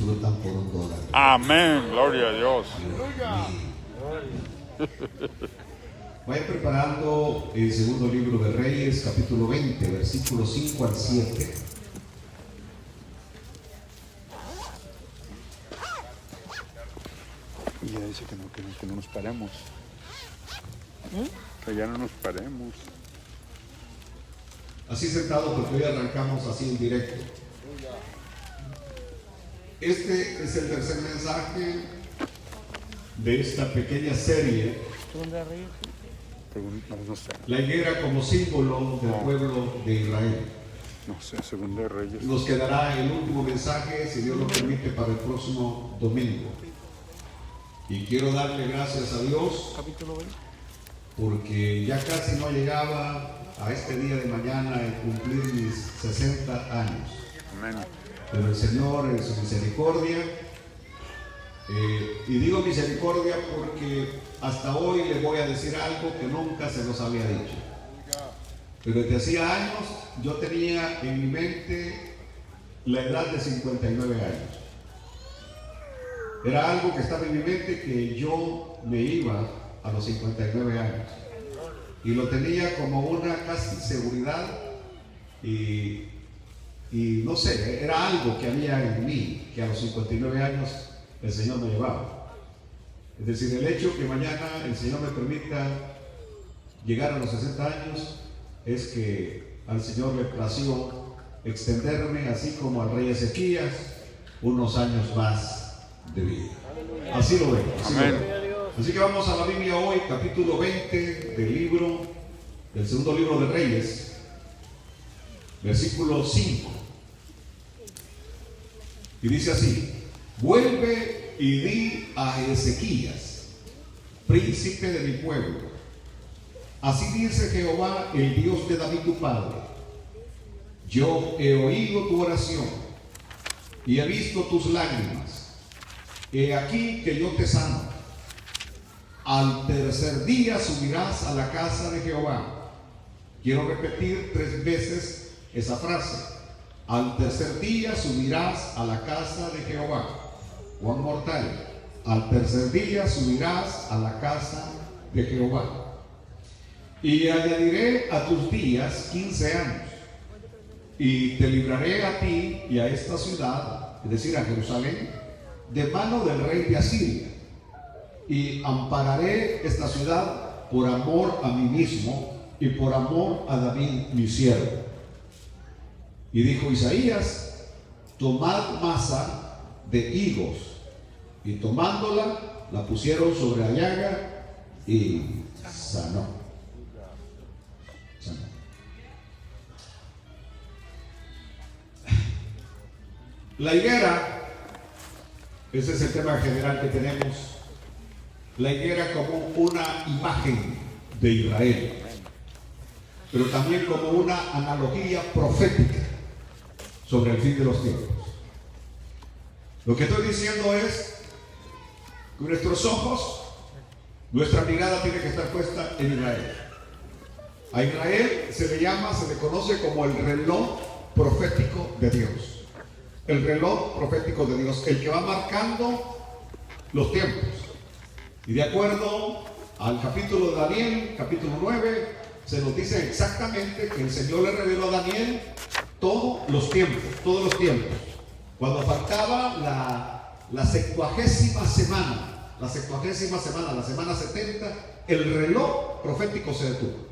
disfrutan por $1. Amén, gloria a Dios. Vayan preparando el segundo libro de Reyes, capítulo 20, versículos 5 al 7. Y ya dice que no nos paremos. Que ya no nos paremos. Así sentado, porque hoy arrancamos así en directo. Este es el tercer mensaje de esta pequeña serie. No sé. La higuera como símbolo del pueblo de Israel. No sé, Segunda de Reyes. Nos quedará el último mensaje, si Dios lo permite, para el próximo domingo. Y quiero darle gracias a Dios, porque ya casi no llegaba a este día de mañana el cumplir mis 60 años. Amén. Pero el Señor en su misericordia, y digo misericordia porque hasta hoy le voy a decir algo que nunca se nos había dicho. Pero desde hacía años yo tenía en mi mente la edad de 59 años. Era algo que estaba en mi mente, que yo me iba a los 59 años. Y lo tenía como una casi seguridad y no sé, era algo que había en mí, que a los 59 años el Señor me llevaba. Es decir, el hecho que mañana el Señor me permita llegar a los 60 años es que al Señor le plació extenderme, así como al rey Ezequías, unos años más de vida. Así lo veo. Amén. Así que vamos a la Biblia hoy, capítulo 20 del segundo libro de Reyes, versículo 5. Y dice así: vuelve y di a Ezequías, príncipe de mi pueblo, así dice Jehová, el Dios de David tu padre: yo he oído tu oración y he visto tus lágrimas. He aquí que yo te sano. Al tercer día subirás a la casa de Jehová. Quiero repetir 3 veces esa frase. Al tercer día subirás a la casa de Jehová. One more time. Al tercer día subirás a la casa de Jehová. Y añadiré a tus días 15 años. Y te libraré a ti y a esta ciudad, es decir, a Jerusalén, de mano del rey de Asiria. Y ampararé esta ciudad por amor a mí mismo y por amor a David mi siervo. Y dijo Isaías: tomad masa de higos. Y tomándola, la pusieron sobre la llaga y sanó. La higuera, ese es el tema general que tenemos. La higuera como una imagen de Israel, pero también como una analogía profética sobre el fin de los tiempos. Lo que estoy diciendo es que nuestros ojos, nuestra mirada tiene que estar puesta en Israel. A Israel se le conoce como el reloj profético de Dios. El reloj profético de Dios, el que va marcando los tiempos. Y de acuerdo al capítulo de Daniel, capítulo 9, se nos dice exactamente que el Señor le reveló a Daniel todos los tiempos. Cuando faltaba la 70ª semana, la semana 70, el reloj profético se detuvo.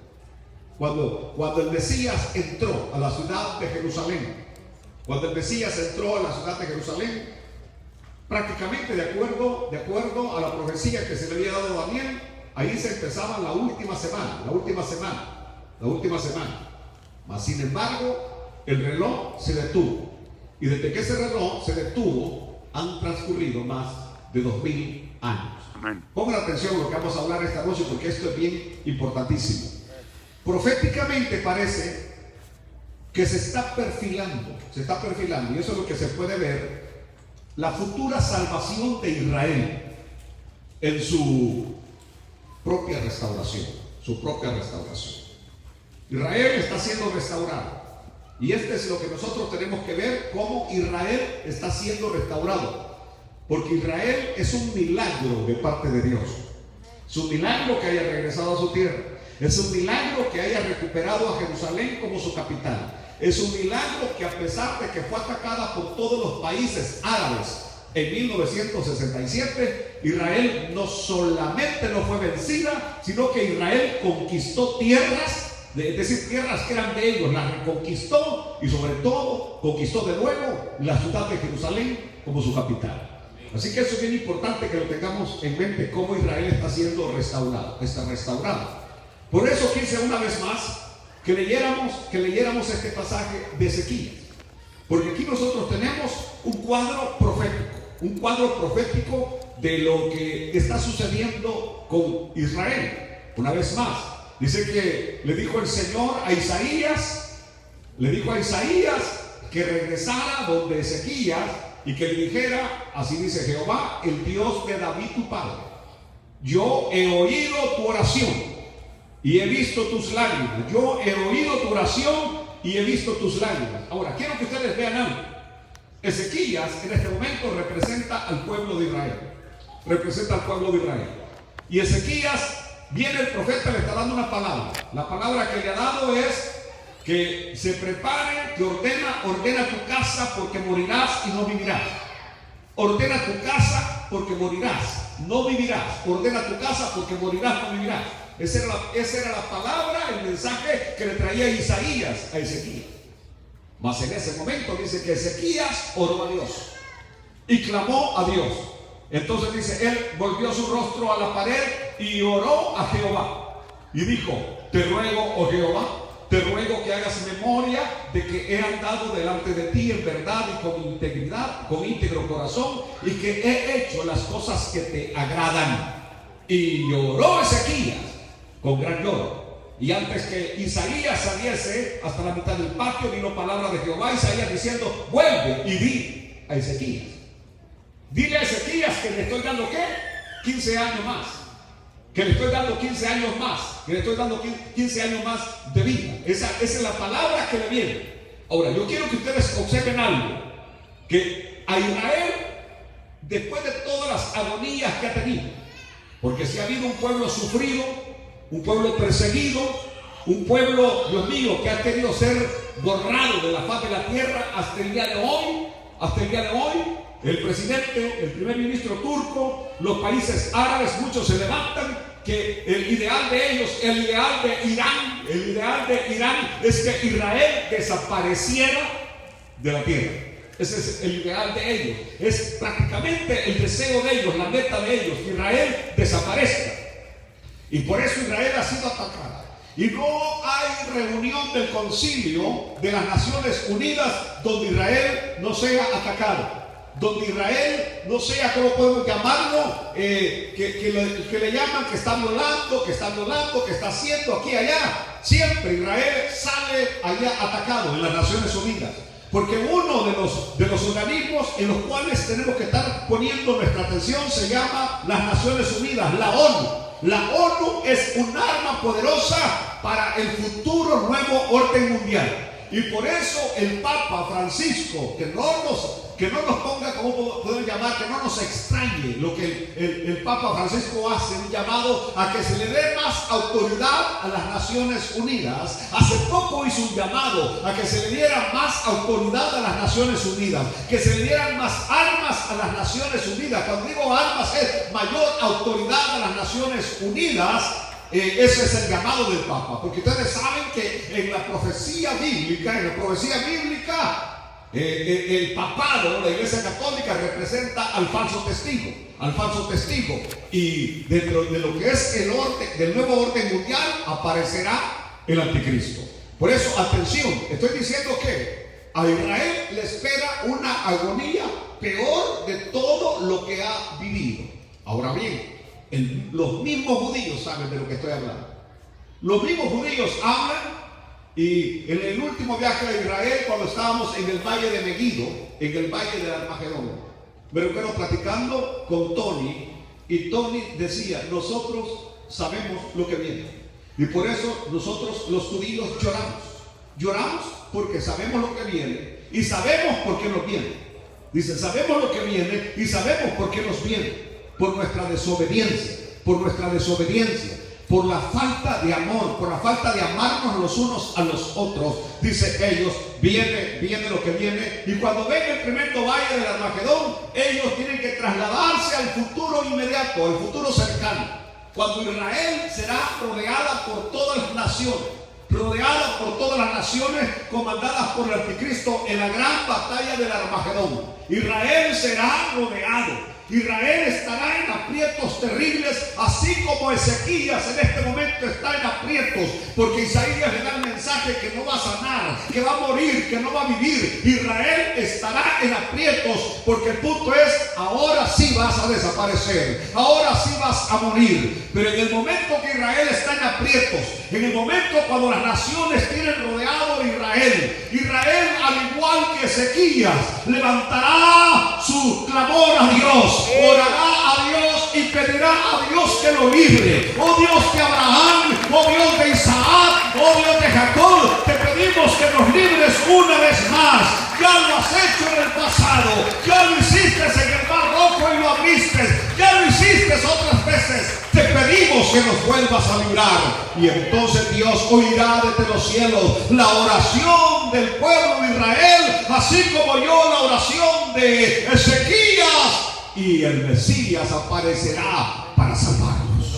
Cuando el Mesías entró a la ciudad de Jerusalén, prácticamente de acuerdo a la profecía que se le había dado a Daniel, ahí se empezaba la última semana. Mas sin embargo, el reloj se detuvo. Y desde que ese reloj se detuvo, han transcurrido más de 2000 años. Amén. Pongan atención a lo que vamos a hablar esta noche, porque esto es bien importantísimo. Proféticamente parece que se está perfilando, y eso es lo que se puede ver, la futura salvación de Israel en su propia restauración. Israel está siendo restaurado. Y este es lo que nosotros tenemos que ver, cómo Israel está siendo restaurado. Porque Israel es un milagro de parte de Dios. Es un milagro que haya regresado a su tierra. Es un milagro que haya recuperado a Jerusalén como su capital. Es un milagro que, a pesar de que fue atacada por todos los países árabes en 1967, Israel no solamente no fue vencida, sino que Israel conquistó tierras, es decir, tierras que eran de ellos, las reconquistó, y sobre todo conquistó de nuevo la ciudad de Jerusalén como su capital. Así que eso es bien importante que lo tengamos en mente, cómo Israel está siendo restaurado, está restaurado. Por eso quise una vez más que leyéramos este pasaje de Ezequías, porque aquí nosotros tenemos un cuadro profético de lo que está sucediendo con Israel. Una vez más, dice que le dijo el Señor a Isaías, que regresara donde Ezequías y que le dijera: así dice Jehová, el Dios de David tu padre, yo he oído tu oración y he visto tus lágrimas. Yo he oído tu oración y he visto tus lágrimas. Ahora, quiero que ustedes vean algo. Ezequías en este momento representa al pueblo de Israel. Y Ezequías, viene el profeta, le está dando una palabra. La palabra que le ha dado es que se prepare, que ordena tu casa porque morirás y no vivirás. Ordena tu casa porque morirás, no vivirás. Ordena tu casa porque morirás, no vivirás. Esa era la palabra, el mensaje que le traía Isaías a Ezequías. Mas en ese momento dice que Ezequías oró a Dios y clamó a Dios. Entonces dice, él volvió su rostro a la pared y oró a Jehová. Y dijo: te ruego, oh Jehová, te ruego que hagas memoria de que he andado delante de ti en verdad y con integridad, con íntegro corazón, y que he hecho las cosas que te agradan. Y lloró Ezequías con gran lloro. Y antes que Isaías saliese hasta la mitad del patio, vino palabra de Jehová a Isaías diciendo: vuelve y di a Ezequías. Dile a Ezequías que le estoy dando, ¿qué? 15 años más. Que le estoy dando 15 años más. Que le estoy dando 15 años más de vida. Esa es la palabra que le viene. Ahora, yo quiero que ustedes observen algo. Que a Israel, después de todas las agonías que ha tenido, porque si ha habido un pueblo sufrido, un pueblo perseguido, un pueblo, Dios mío, que ha querido ser borrado de la faz de la tierra hasta el día de hoy, el presidente, el primer ministro turco, los países árabes, muchos se levantan que el ideal de ellos, el ideal de Irán es que Israel desapareciera de la tierra. Ese es el ideal de ellos. Es prácticamente el deseo de ellos, la meta de ellos, que Israel desaparezca. Y por eso Israel ha sido atacada. Y no hay reunión del concilio de las Naciones Unidas donde Israel no sea atacado. Donde Israel no sea, ¿cómo podemos llamarlo? Que le llaman que está violando, que está haciendo aquí y allá. Siempre Israel sale allá atacado en las Naciones Unidas. Porque uno de los organismos en los cuales tenemos que estar poniendo nuestra atención se llama las Naciones Unidas, la ONU. La ONU es un arma poderosa para el futuro nuevo orden mundial. Y por eso el Papa Francisco, que no nos ponga, como podemos llamar, que no nos extrañe lo que el Papa Francisco hace, un llamado a que se le dé más autoridad a las Naciones Unidas. Hace poco hizo un llamado a que se le diera más autoridad a las Naciones Unidas, que se le dieran más armas a las Naciones Unidas. Cuando digo armas es mayor autoridad a las Naciones Unidas. Ese es el llamado del Papa, porque ustedes saben que en la profecía bíblica, el papado, la Iglesia Católica, representa al falso testigo, y dentro de lo que es el orden del nuevo orden mundial aparecerá el anticristo. Por eso, atención, estoy diciendo que a Israel le espera una agonía peor de todo lo que ha vivido. Ahora bien, los mismos judíos saben de lo que estoy hablando. Los mismos judíos hablan, y en el último viaje a Israel, cuando estábamos en el valle de Megiddo, en el valle de Armagedón, me recuerdo platicando con Tony, y Tony decía: nosotros sabemos lo que viene, y por eso nosotros los judíos lloramos porque sabemos lo que viene y sabemos por qué nos viene. Dice, sabemos lo que viene y sabemos por qué nos viene. Por nuestra desobediencia, por la falta de amor, por la falta de amarnos los unos a los otros. Dice ellos, viene lo que viene. Y cuando venga el tremendo valle del Armagedón, ellos tienen que trasladarse al futuro inmediato, al futuro cercano, cuando Israel será rodeada por todas las naciones, comandadas por el anticristo en la gran batalla del Armagedón. Israel será rodeado. Israel estará en aprietos terribles, así como Ezequías en este momento está en aprietos, porque Isaías le da el mensaje que no va a sanar, que va a morir, que no va a vivir. Israel estará en aprietos, porque el punto es, ahora sí vas a desaparecer, ahora sí vas a morir. Pero en el momento que Israel está en aprietos, en el momento cuando las naciones tienen rodeado a Israel, al igual que Ezequías, levantará su clamor a Dios, orará a Dios y pedirá a Dios que lo libre. Oh Dios de Abraham, oh Dios de Isaac, oh Dios de Jacob, te pedimos que nos libres una vez más. Ya lo has hecho en el pasado, ya lo hiciste en el Mar Rojo y lo abriste, ya lo hiciste otras veces. Te pedimos que nos vuelvas a librar. Y entonces Dios oirá desde los cielos la oración del pueblo de Israel, así como oyó la oración de Ezequías, y el Mesías aparecerá para salvarnos.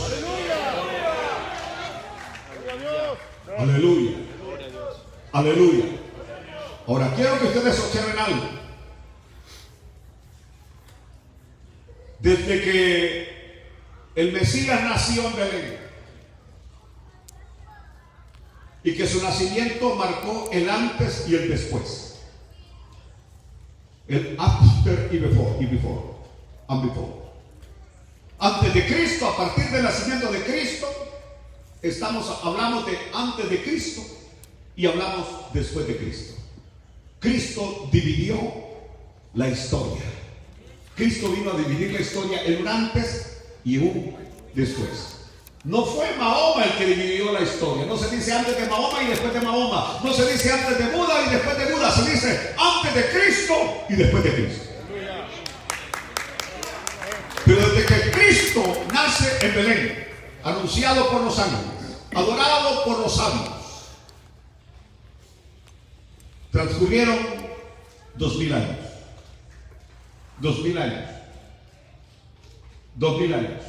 Aleluya. Aleluya. Ahora quiero que ustedes observen algo. Desde que el Mesías nació en Belén y que su nacimiento marcó el antes y el después, el after y before. Antes de Cristo, a partir del nacimiento de Cristo, hablamos de antes de Cristo y hablamos después de Cristo. Cristo dividió la historia. Cristo vino a dividir la historia en un antes y un después. No fue Mahoma el que dividió la historia. No se dice antes de Mahoma y después de Mahoma. No se dice antes de Buda y después de Buda. Se dice antes de Cristo y después de Cristo. Pero desde que Cristo nace en Belén, anunciado por los ángeles, adorado por los sabios, transcurrieron 2000 años. 2000 años. 2000 años.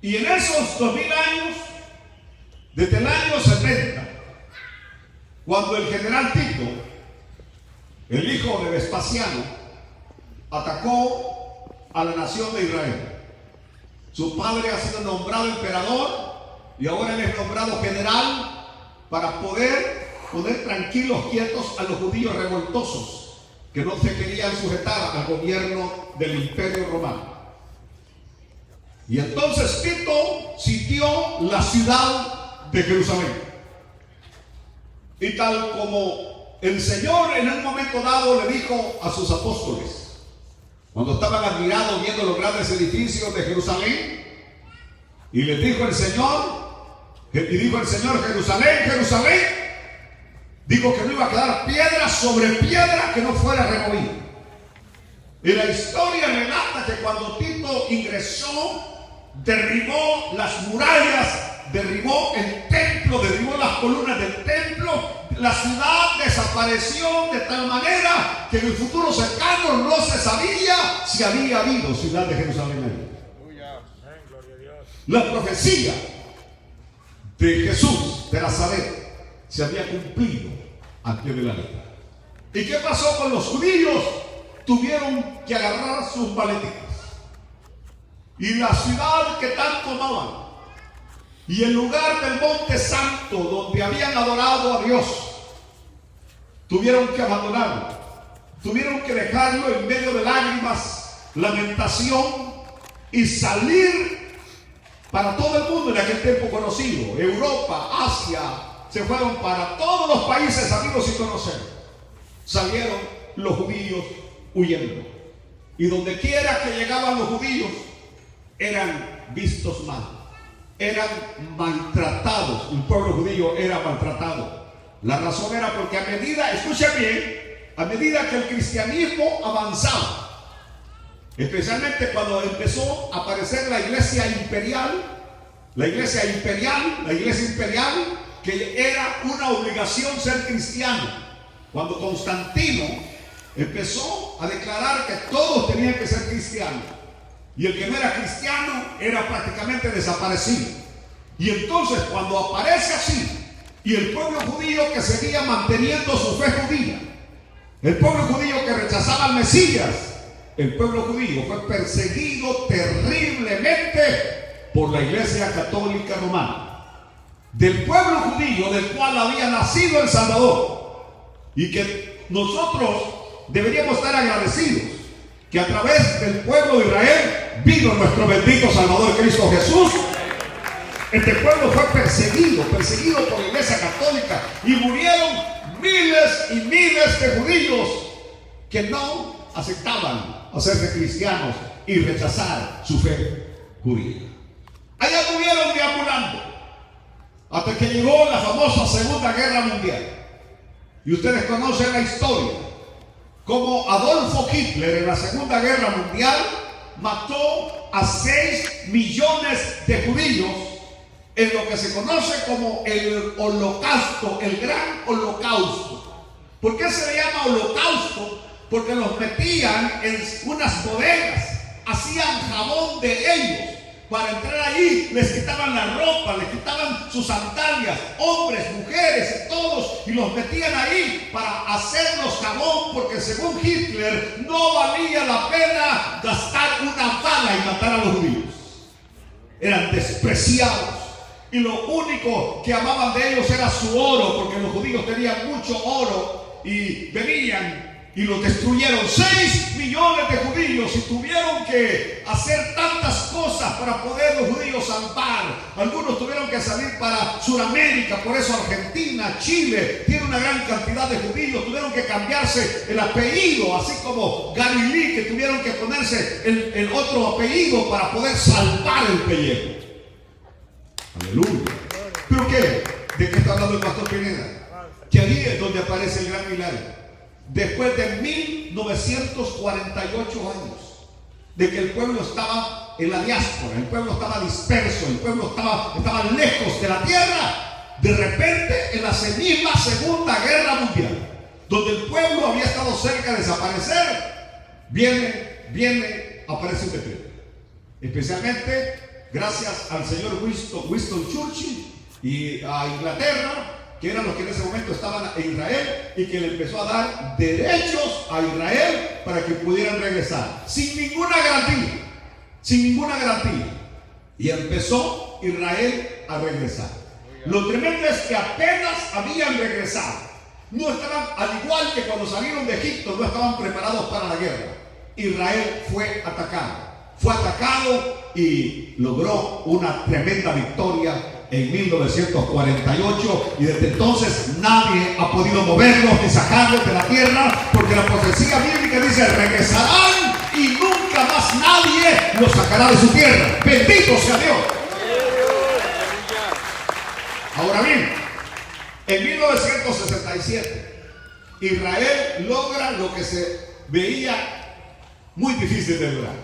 Y en esos 2000 años, desde el año 70, cuando el general Tito, el hijo de Vespasiano, atacó a la nación de Israel. Su padre ha sido nombrado emperador y ahora él es nombrado general para poder poner tranquilos, quietos a los judíos revoltosos que no se querían sujetar al gobierno del Imperio Romano. Y entonces Tito sitió la ciudad de Jerusalén. Y tal como el Señor en un momento dado le dijo a sus apóstoles, cuando estaban admirados viendo los grandes edificios de Jerusalén, y les dijo el Señor, Jerusalén, Jerusalén, dijo que no iba a quedar piedra sobre piedra que no fuera removida. Y la historia relata que cuando Tito ingresó, derribó las murallas, derribó el templo, derribó las columnas del templo. La ciudad desapareció de tal manera que en el futuro cercano no se sabía si había habido ciudad de Jerusalén ahí. La profecía de Jesús de Nazaret se había cumplido al pie de la letra. ¿Y qué pasó con los judíos? Tuvieron que agarrar sus maleticas y la ciudad que tanto amaban y el lugar del monte santo donde habían adorado a Dios, tuvieron que abandonarlo, tuvieron que dejarlo en medio de lágrimas, lamentación y salir para todo el mundo en aquel tiempo conocido, Europa, Asia, se fueron para todos los países amigos y conocidos. Salieron los judíos huyendo, y donde quiera que llegaban los judíos eran vistos mal, eran maltratados. El pueblo judío era maltratado, La razón era porque a medida, escuchen bien, a medida que el cristianismo avanzaba, especialmente cuando empezó a aparecer la iglesia imperial, que era una obligación ser cristiano. Cuando Constantino empezó a declarar que todos tenían que ser cristianos, y el que no era cristiano era prácticamente desaparecido. Y entonces cuando aparece así, y el pueblo judío que seguía manteniendo su fe judía, el pueblo judío que rechazaba al Mesías, el pueblo judío fue perseguido terriblemente por la Iglesia Católica Romana. Del pueblo judío del cual había nacido el Salvador, y que nosotros deberíamos estar agradecidos que a través del pueblo de Israel vino nuestro bendito Salvador Cristo Jesús. Este pueblo fue perseguido por la Iglesia Católica, y murieron miles y miles de judíos que no aceptaban hacerse cristianos y rechazar su fe judía. Allá estuvieron deambulando hasta que llegó la famosa Segunda Guerra Mundial. Y ustedes conocen la historia, como Adolfo Hitler en la Segunda Guerra Mundial mató a 6 millones de judíos en lo que se conoce como el Holocausto, el Gran Holocausto. ¿Por qué se le llama holocausto? Porque los metían en unas bodegas, hacían jabón de ellos. Para entrar ahí les quitaban la ropa, les quitaban sus sandalias, hombres, mujeres, todos, y los metían ahí para hacerlos jabón, porque según Hitler no valía la pena gastar una bala y matar a los judíos. Eran despreciados, y lo único que amaban de ellos era su oro, porque los judíos tenían mucho oro y venían y los destruyeron. 6 millones de judíos, y tuvieron que hacer tantas cosas para poder los judíos salvar. Algunos tuvieron que salir para Sudamérica, por eso Argentina, Chile tiene una gran cantidad de judíos. Tuvieron que cambiarse el apellido, así como Galilei, que tuvieron que ponerse el otro apellido para poder salvar el pellejo. Aleluya. ¿Pero qué? ¿De qué está hablando el pastor Pineda? Que ahí es donde aparece el gran milagro. Después de 1948 años de que el pueblo estaba en la diáspora, el pueblo estaba disperso, el pueblo estaba lejos de la tierra, de repente en la misma Segunda Guerra Mundial, donde el pueblo había estado cerca de desaparecer, aparece un decreto. Especialmente gracias al señor Winston Churchill y a Inglaterra, que eran los que en ese momento estaban en Israel, y que le empezó a dar derechos a Israel para que pudieran regresar, sin ninguna garantía. Y empezó Israel a regresar. Lo tremendo es que apenas habían regresado, no estaban, al igual que cuando salieron de Egipto, no estaban preparados para la guerra. Israel fue atacado y logró una tremenda victoria en 1948, y desde entonces nadie ha podido moverlos ni sacarlos de la tierra, porque la profecía bíblica dice: regresarán y nunca más nadie los sacará de su tierra. Bendito sea Dios. Ahora bien, en 1967 Israel logra lo que se veía muy difícil de lograr,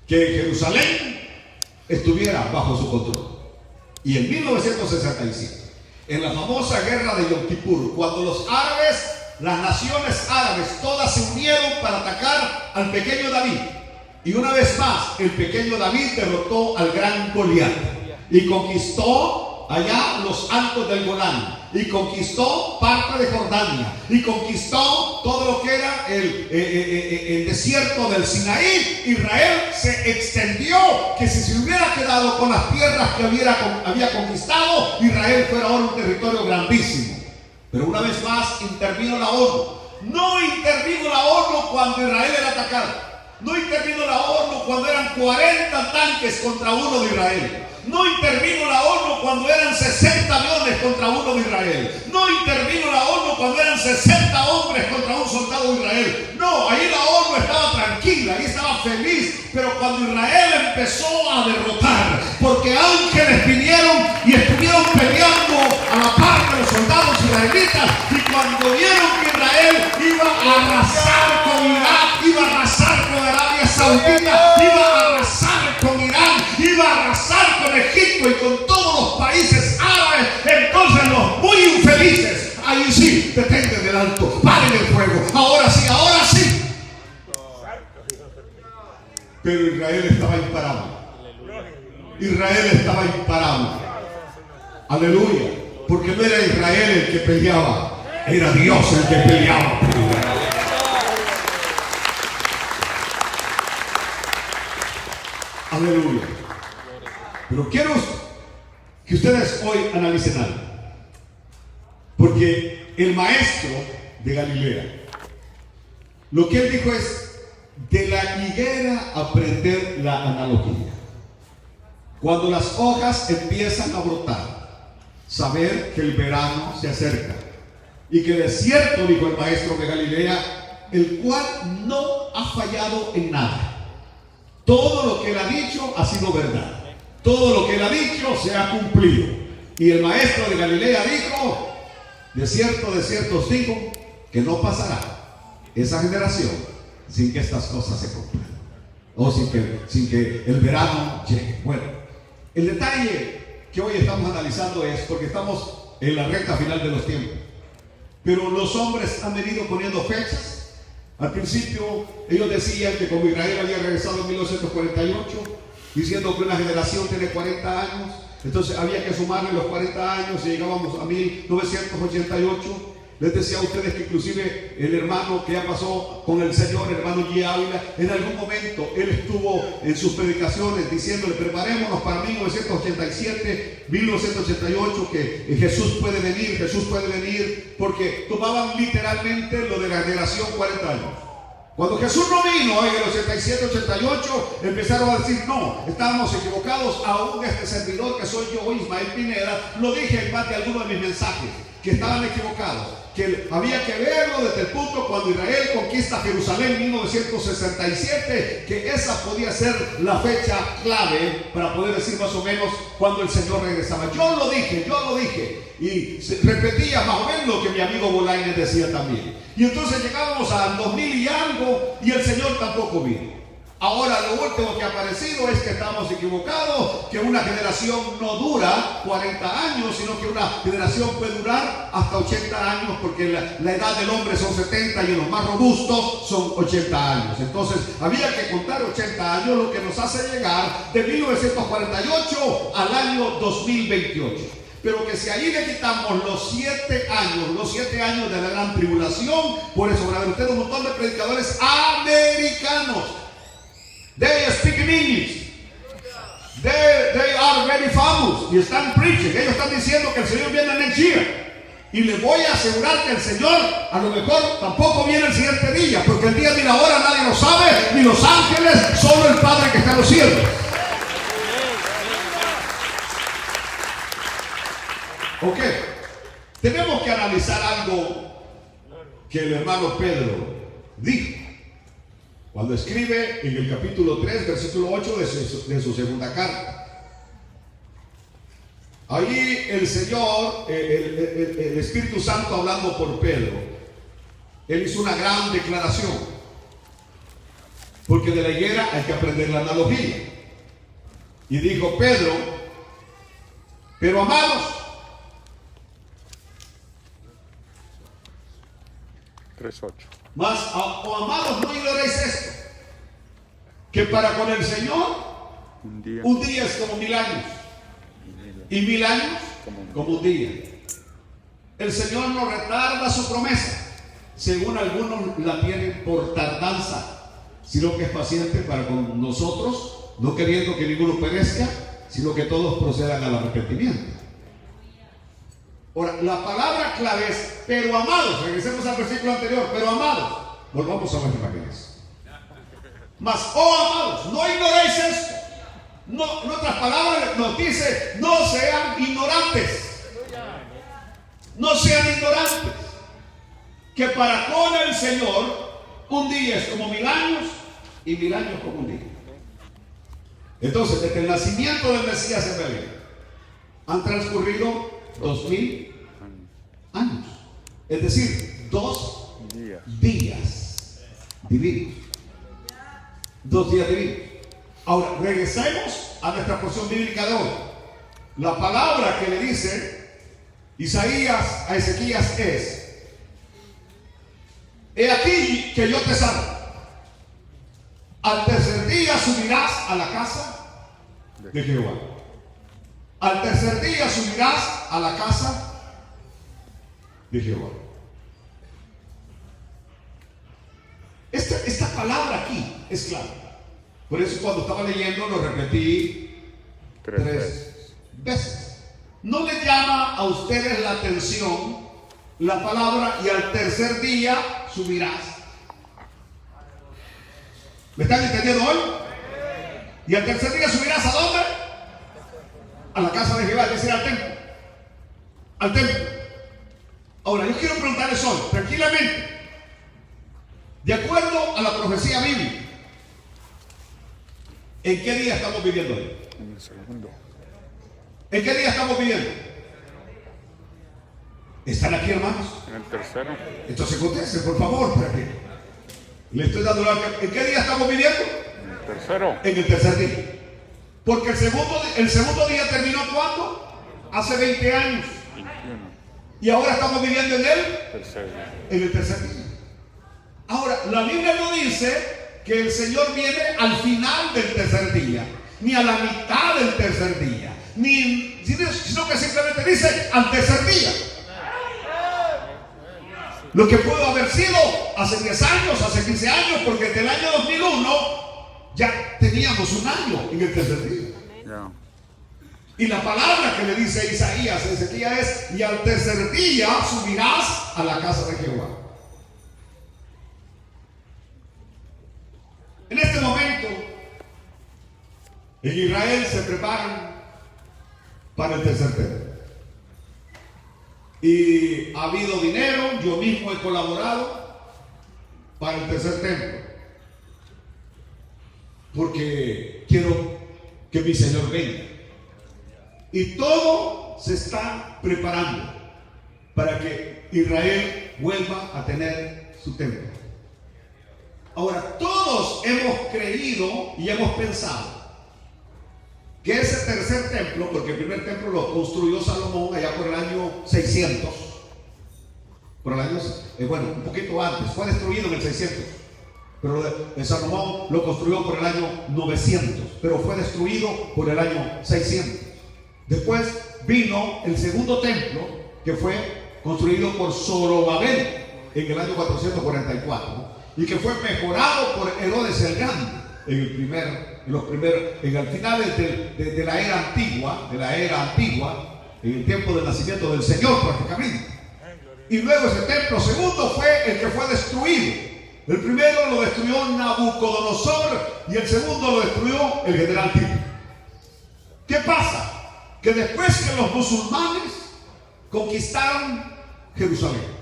que Jerusalén estuviera bajo su control. Y en 1967, en la famosa guerra de Yom Kippur, cuando los árabes, las naciones árabes, todas se unieron para atacar al pequeño David, y una vez más el pequeño David derrotó al gran Goliat y conquistó allá los altos del Golán, y conquistó parte de Jordania, y conquistó todo lo que era el desierto del Sinaí. Israel se extendió, que si se hubiera quedado con las tierras que había conquistado, Israel fuera ahora un territorio grandísimo. Pero una vez más intervino la ONU. No intervino la ONU cuando Israel era atacado. No intervino la ONU cuando eran 40 tanques contra uno de Israel. No intervino la ONU cuando eran 60 aviones contra uno de Israel. No intervino la ONU cuando eran 60 hombres contra un soldado de Israel. No, ahí la ONU estaba tranquila, ahí estaba feliz. Pero cuando Israel empezó a derrotar, porque ángeles vinieron y estuvieron peleando a la par de los soldados israelitas, y cuando vieron que Israel iba a arrasar con Irak, iba a arrasar con Arabia Saudita, iba a arrasar con Irán, iba a arrasar con Egipto y con todos los países árabes, entonces los muy infelices, ahí sí, detengan el alto, paren el fuego, ahora sí, ahora sí. Pero Israel estaba imparable. Israel estaba imparable. Aleluya. Porque no era Israel el que peleaba, era Dios el que peleaba. Aleluya. Pero quiero que ustedes hoy analicen algo. Porque el maestro de Galilea, lo que él dijo es: de la higuera aprender la analogía. Cuando las hojas empiezan a brotar, saber que el verano se acerca. Y que de cierto, dijo el maestro de Galilea, el cual no ha fallado en nada. Todo lo que él ha dicho ha sido verdad. Todo lo que él ha dicho se ha cumplido. Y el maestro de Galilea dijo: de cierto os digo que no pasará esa generación sin que estas cosas se cumplan, o sin que el verano llegue. Bueno, el detalle que hoy estamos analizando es porque estamos en la recta final de los tiempos, pero los hombres han venido poniendo fechas. Al principio ellos decían que como Israel había regresado en 1948, diciendo que una generación tiene 40 años, entonces había que sumarle los 40 años y llegábamos a 1988. Les decía a ustedes que inclusive el hermano que ya pasó con el Señor, el hermano G. Ávila, en algún momento él estuvo en sus predicaciones diciéndole: preparémonos para 1987, 1988, que Jesús puede venir, porque tomaban literalmente lo de la generación 40 años. Cuando Jesús no vino en el 87, 88, empezaron a decir: no, estábamos equivocados. Aún este servidor que soy yo, Ismael Pineda, lo dije en más de algunos de mis mensajes, que estaban equivocados, que había que verlo desde el punto cuando Israel conquista Jerusalén en 1967, que esa podía ser la fecha clave para poder decir más o menos cuando el Señor regresaba. Yo lo dije, y repetía más o menos lo que mi amigo Bolaines decía también. Y entonces llegábamos al 2000 y algo, y el Señor tampoco vino. Ahora lo último que ha aparecido es que estamos equivocados, que una generación no dura 40 años, sino que una generación puede durar hasta 80 años, porque la edad del hombre son 70 y los más robustos son 80 años. Entonces había que contar 80 años, lo que nos hace llegar de 1948 al año 2028. Pero que si ahí le quitamos los 7 años de la gran tribulación, por eso van a ver ustedes un montón de predicadores americanos. They speak in English. They are very famous. Y están preaching. Ellos están diciendo que el Señor viene next year. Y les voy a asegurar que el Señor a lo mejor tampoco viene el siguiente día, porque el día ni la hora nadie lo sabe, ni los ángeles, solo el Padre que está en los cielos. Ok, tenemos que analizar algo que el hermano Pedro dijo cuando escribe en el capítulo 3, versículo 8 de su segunda carta. Ahí el Señor, el Espíritu Santo hablando por Pedro, él hizo una gran declaración, porque de la higuera hay que aprender la analogía. Y dijo Pedro: pero amados, 3:8. mas amados, no ignoréis esto, que para con el Señor un día es como 1000 años, y 1000 años como un día. El Señor no retarda su promesa, según algunos la tienen por tardanza, sino que es paciente para con nosotros, no queriendo que ninguno perezca, sino que todos procedan al arrepentimiento. Ahora, la palabra clave es pero amados. Regresemos al versículo anterior. Pero amados, volvamos a las imágenes. Mas, amados, no ignoréis esto. No, en otras palabras nos dice: no sean ignorantes. No sean ignorantes. Que para con el Señor un día es como 1000 años y 1000 años como un día. Entonces, desde el nacimiento del Mesías en Belén han transcurrido 2000 años. Es decir, 2 Días. días divinos. 2 días divinos. Ahora, regresemos a nuestra porción bíblica de hoy. La palabra que le dice Isaías a Ezequías es: he aquí que yo te salvo. Al tercer día subirás a la casa de Jehová. Al tercer día subirás a la casa de Jehová. Esta palabra aquí es clave. Por eso cuando estaba leyendo lo repetí 3 veces. ¿No le llama a ustedes la atención la palabra y al tercer día subirás? ¿Me están entendiendo hoy? Y al tercer día subirás ¿a dónde? A la casa de Jehová, es decir, al templo. Al templo. Ahora, yo quiero preguntarles hoy, tranquilamente, de acuerdo a la profecía bíblica, ¿en qué día estamos viviendo hoy? En el segundo. ¿En qué día estamos viviendo? ¿Están aquí, hermanos? En el tercero. Entonces contesten, por favor, para que le estoy dando la... ¿En qué día estamos viviendo? En el tercero. En el tercer día. Porque el segundo día terminó ¿cuándo? Hace 20 años. 21. Y ahora estamos viviendo en él. Tercer día. En el tercer día. Ahora, la Biblia no dice que el Señor viene al final del tercer día, ni a la mitad del tercer día, sino que simplemente dice al tercer día. Lo que pudo haber sido hace 10 años, hace 15 años, porque desde el año 2001 ya teníamos un año en el tercer día. Ya. Y la palabra que le dice Isaías a Ezequías es: y al tercer día subirás a la casa de Jehová. En este momento, en Israel se preparan para el tercer templo. Y ha habido dinero, yo mismo he colaborado para el tercer templo, porque quiero que mi Señor venga. Y todo se está preparando para que Israel vuelva a tener su templo. Ahora, todos hemos creído y hemos pensado que ese tercer templo, porque el primer templo lo construyó Salomón allá por el año 600, por el año, bueno, un poquito antes, fue destruido en el 600, pero Salomón lo construyó por el año 900, pero fue destruido por el año 600. Después vino el segundo templo, que fue construido por Zorobabel en el año 444, y que fue mejorado por Herodes el Grande en el final de la era antigua, en el tiempo del nacimiento del Señor prácticamente. Y luego ese templo segundo fue el que fue destruido. El primero lo destruyó Nabucodonosor y el segundo lo destruyó el general Tito. ¿Qué pasa? Que después que los musulmanes conquistaron Jerusalén,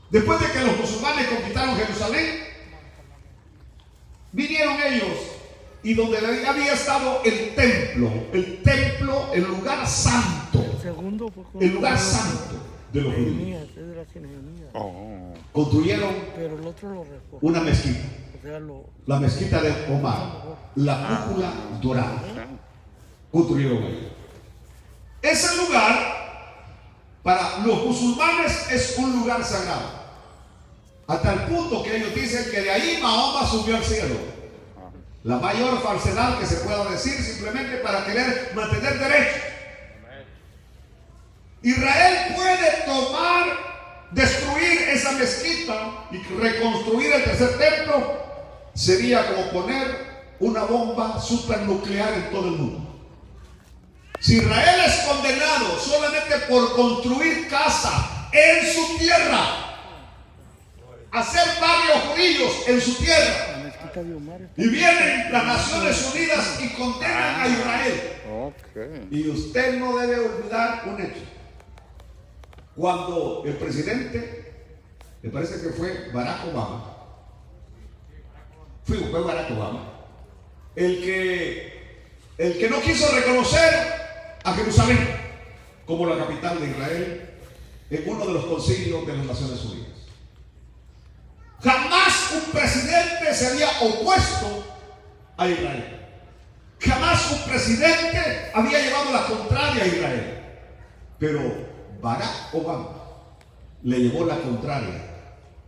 después de que los musulmanes conquistaron Jerusalén, vinieron ellos y donde había estado el templo, el lugar santo, el lugar santo de los judíos, construyeron una mezquita, la mezquita de Omar, la cúpula dorada, construyeron ahí. Ese lugar para los musulmanes es un lugar sagrado, hasta el punto que ellos dicen que de ahí Mahoma subió al cielo. La mayor falsedad que se pueda decir, simplemente para querer mantener derecho. Israel puede destruir esa mezquita y reconstruir el tercer templo. Sería como poner una bomba supernuclear en todo el mundo. Si Israel es condenado solamente por construir casa en su tierra, hacer barrios judíos en su tierra, y vienen las Naciones Unidas y condenan a Israel, y usted no debe olvidar un hecho. Cuando el presidente, me parece que fue Barack Obama, fue Barack Obama, el que no quiso reconocer a Jerusalén como la capital de Israel, en uno de los concilios de las Naciones Unidas. Jamás un presidente se había opuesto a Israel. Jamás un presidente había llevado la contraria a Israel. Pero Barack Obama le llevó la contraria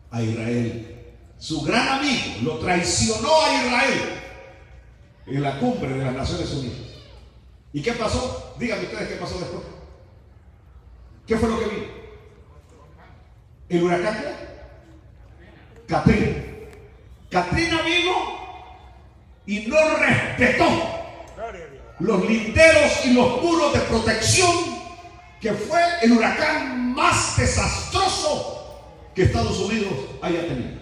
a Israel. Su gran amigo lo traicionó a Israel en la cumbre de las Naciones Unidas. ¿Y qué pasó? Díganme ustedes qué pasó después. ¿Qué fue lo que vino? ¿El huracán qué? Katrina. Katrina vino y no respetó los linderos y los muros de protección, que fue el huracán más desastroso que Estados Unidos haya tenido,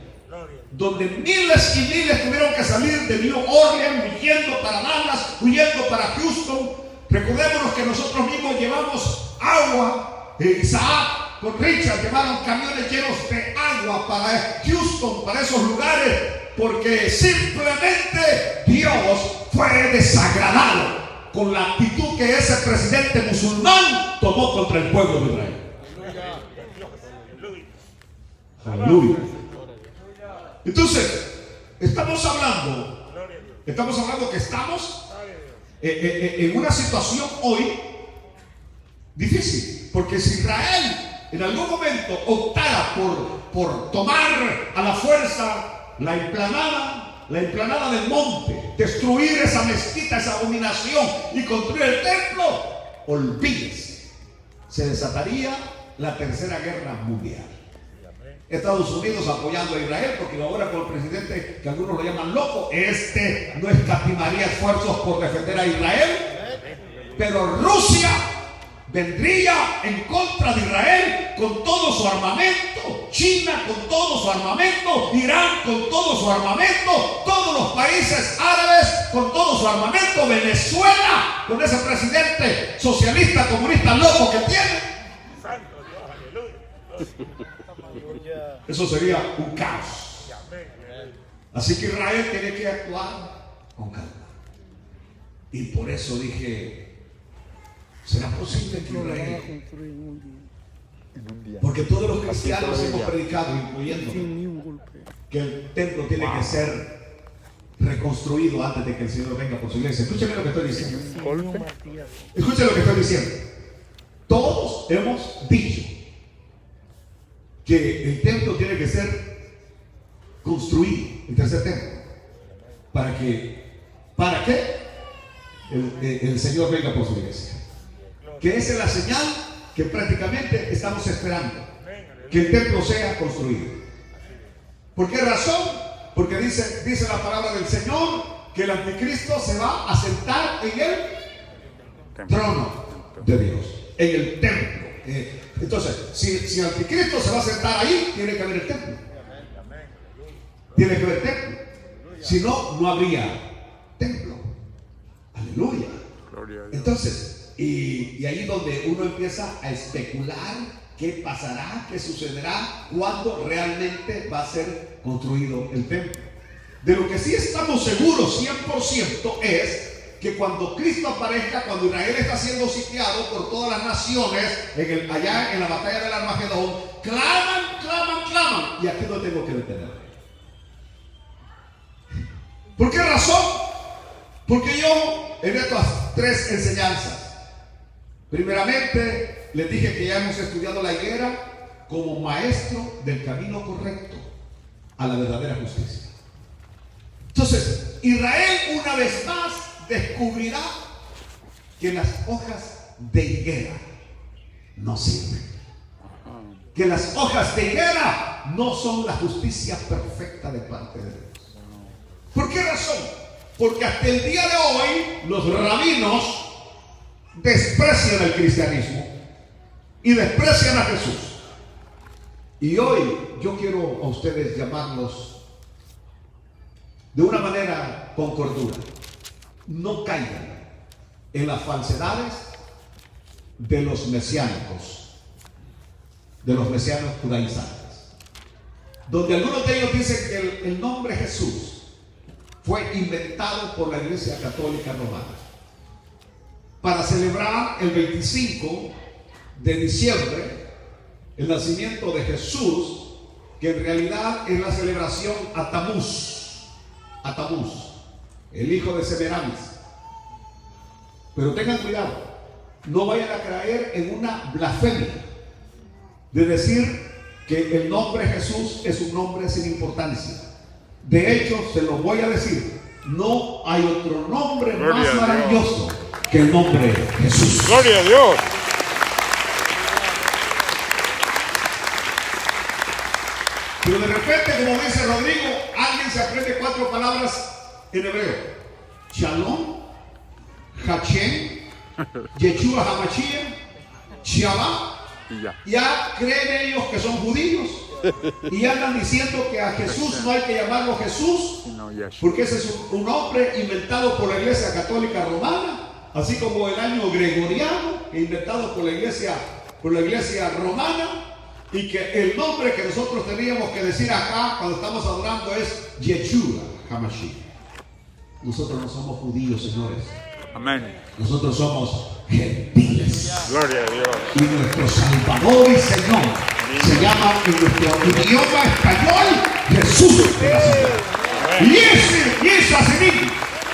donde miles y miles tuvieron que salir de New Orleans, huyendo para Dallas, huyendo para Houston. Recordémonos que nosotros mismos llevamos agua. Isaac con Richard llevaron camiones llenos de agua para Houston, para esos lugares, porque simplemente Dios fue desagradado con la actitud que ese presidente musulmán tomó contra el pueblo de Israel. Aleluya. Entonces, estamos hablando que estamos en una situación hoy difícil, porque si Israel en algún momento optara por tomar a la fuerza la emplanada del monte, destruir esa mezquita, esa abominación y construir el templo, olvídese, se desataría la tercera guerra mundial. Estados Unidos apoyando a Israel, porque ahora con el presidente, que algunos lo llaman loco, no escatimaría esfuerzos por defender a Israel, pero Rusia vendría en contra de Israel con todo su armamento, China con todo su armamento, Irán con todo su armamento, todos los países árabes con todo su armamento, Venezuela con ese presidente socialista, comunista loco que tiene. Eso sería un caos. Así que Israel tiene que actuar con calma. Y por eso dije, ¿será posible que Israel? Porque todos los cristianos hemos predicado, incluyendo, que el templo tiene que ser reconstruido antes de que el Señor venga por su iglesia. Escúcheme lo que estoy diciendo. Escuchen lo que estoy diciendo. Todos hemos dicho que el templo tiene que ser construido, el tercer templo, ¿para qué? El Señor venga por su iglesia. Que esa es la señal que prácticamente estamos esperando, que el templo sea construido. ¿Por qué razón? Porque dice la palabra del Señor que el anticristo se va a sentar en el trono de Dios, en el templo. Entonces, si el anticristo se va a sentar ahí, tiene que haber el templo. Tiene que haber el templo. Si no, no habría templo. Aleluya. Entonces, y ahí donde uno empieza a especular qué pasará, qué sucederá, cuándo realmente va a ser construido el templo. De lo que sí estamos seguros 100% es que cuando Cristo aparezca, cuando Israel está siendo sitiado por todas las naciones, allá en la batalla del Armagedón, claman, y aquí no tengo que detenerme. ¿Por qué razón? Porque yo, en estas tres enseñanzas, primeramente les dije que ya hemos estudiado la higuera como maestro del camino correcto a la verdadera justicia. Entonces, Israel una vez más descubrirá que las hojas de higuera no sirven, que las hojas de higuera no son la justicia perfecta de parte de Dios. ¿Por qué razón? Porque hasta el día de hoy los rabinos desprecian el cristianismo y desprecian a Jesús. Y hoy yo quiero a ustedes llamarlos de una manera con cordura. No caigan en las falsedades de los mesiánicos, judaizantes, donde algunos de ellos dicen que el nombre Jesús fue inventado por la Iglesia Católica Romana para celebrar el 25 de diciembre el nacimiento de Jesús, que en realidad es la celebración a Tamuz, el hijo de Semiramis. Pero tengan cuidado, no vayan a caer en una blasfemia de decir que el nombre Jesús es un nombre sin importancia. De hecho, se lo voy a decir, no hay otro nombre más maravilloso que el nombre Jesús. Gloria a Dios. Pero de repente, como dice Rodrigo, alguien se aprende 4 palabras en hebreo: Shalom, Hachem, Yeshua Hamashia, Shabbat. Ya creen ellos que son judíos y andan diciendo que a Jesús no hay que llamarlo Jesús, porque ese es un nombre inventado por la Iglesia Católica Romana, así como el año gregoriano, inventado por la Iglesia Romana. Y que el nombre que nosotros teníamos que decir acá cuando estamos adorando es Yeshua Hamashiach. Nosotros no somos judíos, señores. Amén. Nosotros somos gentiles. Gloria a Dios. Y nuestro Salvador y Señor se llama en nuestro idioma español Jesús. Y ese así.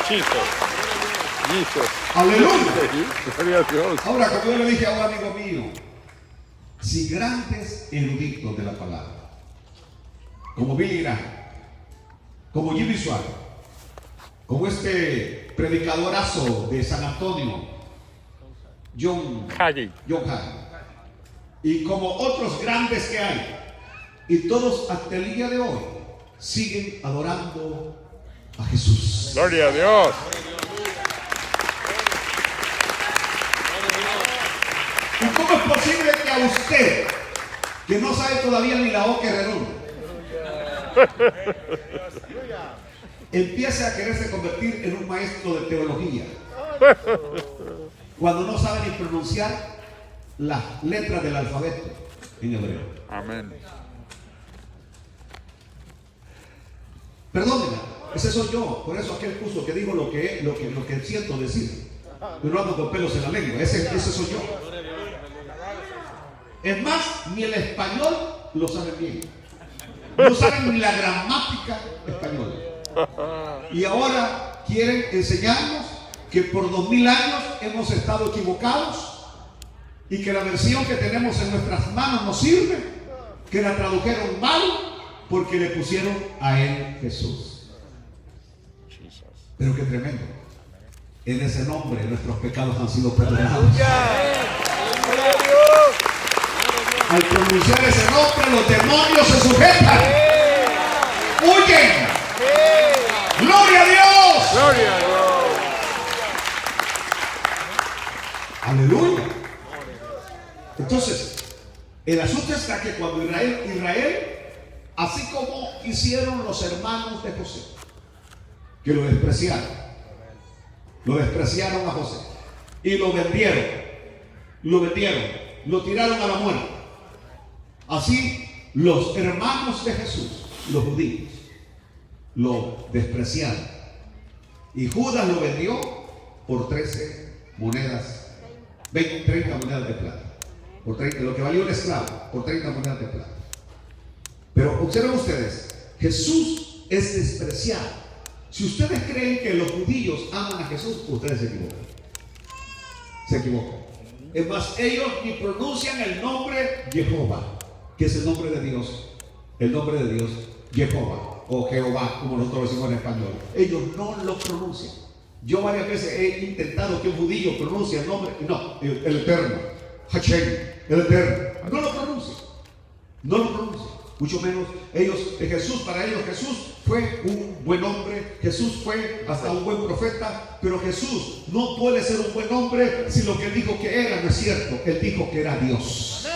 Jesus. Aleluya. Gloria a Dios. Ahora, como yo le dije a un amigo mío, si grandes eruditos de la palabra, como Billy Graham, como Jimmy Swaggart, como este predicadorazo de San Antonio, John Hagee, y como otros grandes que hay, y todos hasta el día de hoy siguen adorando a Jesús. Gloria a Dios. ¿Y cómo es posible que a usted, que no sabe todavía ni la O que redonda, empiece a quererse convertir en un maestro de teología cuando no sabe ni pronunciar las letras del alfabeto en hebreo? Amén. Perdónenme, ese soy yo. Por eso aquel puso que digo lo que siento decir. Yo no ando con pelos en la lengua. Ese soy yo. Es más, ni el español lo saben bien. No saben ni la gramática española. Y ahora quieren enseñarnos que por 2000 años hemos estado equivocados y que la versión que tenemos en nuestras manos no sirve, que la tradujeron mal porque le pusieron a él Jesús. Pero qué tremendo. En ese nombre nuestros pecados han sido perdonados. Al pronunciar ese nombre, los demonios se sujetan, huyen. ¡Gloria a Dios! Gloria a Dios. ¡Aleluya! Entonces, el asunto está que cuando Israel, así como hicieron los hermanos de José, que lo despreciaron a José y lo vendieron, lo tiraron a la muerte. Así los hermanos de Jesús, los judíos, lo despreciaron. Y Judas lo vendió por 13 monedas, 30 monedas de plata. Por 30, lo que valió un esclavo, por 30 monedas de plata. Pero observen ustedes, Jesús es despreciado. Si ustedes creen que los judíos aman a Jesús, ustedes se equivocan. Se equivocan. Es más, ellos ni pronuncian el nombre Jehová, que es el nombre de Dios. El nombre de Dios, Jehová, o Jehová, como nosotros decimos en español. Ellos no lo pronuncian. Yo varias veces he intentado que un judío pronuncie el nombre, no, el Eterno, Hachem, el Eterno. No lo pronuncia. No lo pronuncia. Mucho menos ellos, de Jesús, para ellos Jesús fue un buen hombre, Jesús fue hasta un buen profeta, pero Jesús no puede ser un buen hombre si lo que él dijo que era no es cierto. Él dijo que era Dios.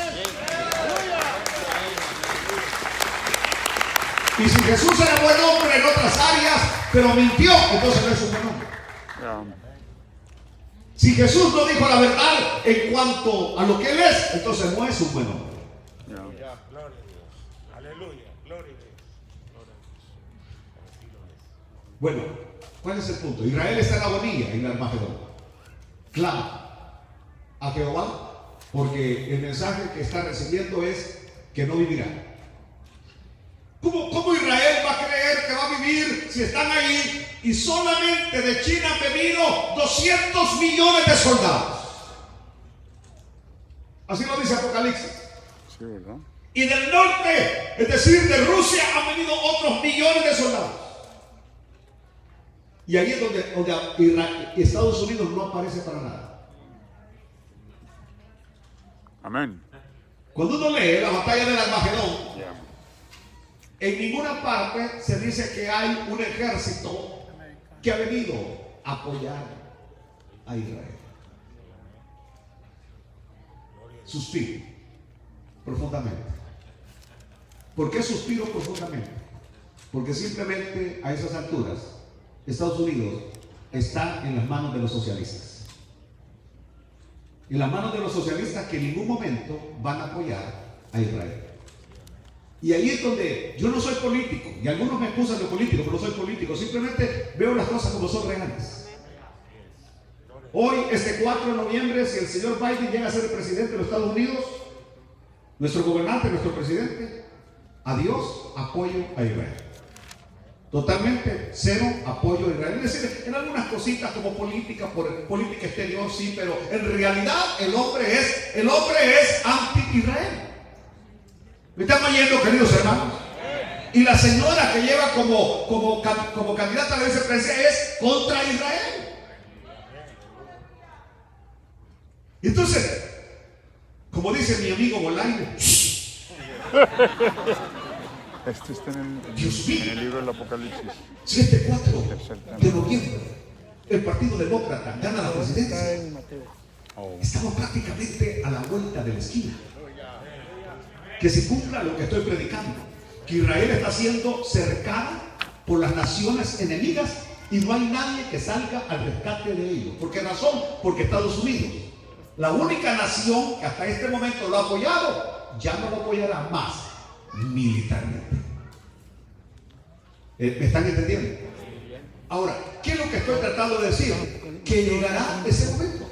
Y si Jesús era buen hombre en otras áreas, pero mintió, entonces no es un buen hombre. Si Jesús no dijo la verdad en cuanto a lo que él es, entonces no es un buen hombre. Bueno, ¿cuál es el punto? Israel está en agonía en el Armagedón. Clama a Jehová porque el mensaje que está recibiendo es que no vivirá. ¿Cómo Israel va a creer que va a vivir si están ahí y solamente de China han venido 200 millones de soldados? Así lo dice Apocalipsis. Sí, ¿verdad? Y del norte, es decir, de Rusia, han venido otros millones de soldados. Y ahí es donde Estados Unidos no aparece para nada. Amén. Cuando uno lee la batalla del Armagedón, Yeah. en ninguna parte se dice que hay un ejército que ha venido a apoyar a Israel. Suspiro profundamente. ¿Por qué suspiro profundamente? Porque simplemente a esas alturas Estados Unidos está en las manos de los socialistas. En las manos de los socialistas que en ningún momento van a apoyar a Israel. Y ahí es donde yo no soy político, y algunos me acusan de político, pero no soy político, simplemente veo las cosas como son reales. Hoy, este 4 de noviembre, si el señor Biden llega a ser el presidente de los Estados Unidos, nuestro gobernante, nuestro presidente, adiós apoyo a Israel. Totalmente cero apoyo a Israel. Es decir, en algunas cositas como política, política exterior, sí, pero en realidad el hombre es anti-Israel. ¿Me están oyendo, queridos hermanos? Y la señora que lleva como candidata a la vicepresidencia es contra Israel. Y entonces, como dice mi amigo Bolaño, Este está Dios mío. en el libro del Apocalipsis. si este 4 de noviembre el Partido Demócrata gana la presidencia, Oh. estamos prácticamente a la vuelta de la esquina. Que se cumpla lo que estoy predicando, que Israel está siendo cercada por las naciones enemigas y no hay nadie que salga al rescate de ellos. ¿Por qué razón? Porque Estados Unidos, la única nación que hasta este momento lo ha apoyado, ya no lo apoyará más militarmente. ¿Me están entendiendo? Ahora, ¿qué es lo que estoy tratando de decir? Que llegará ese momento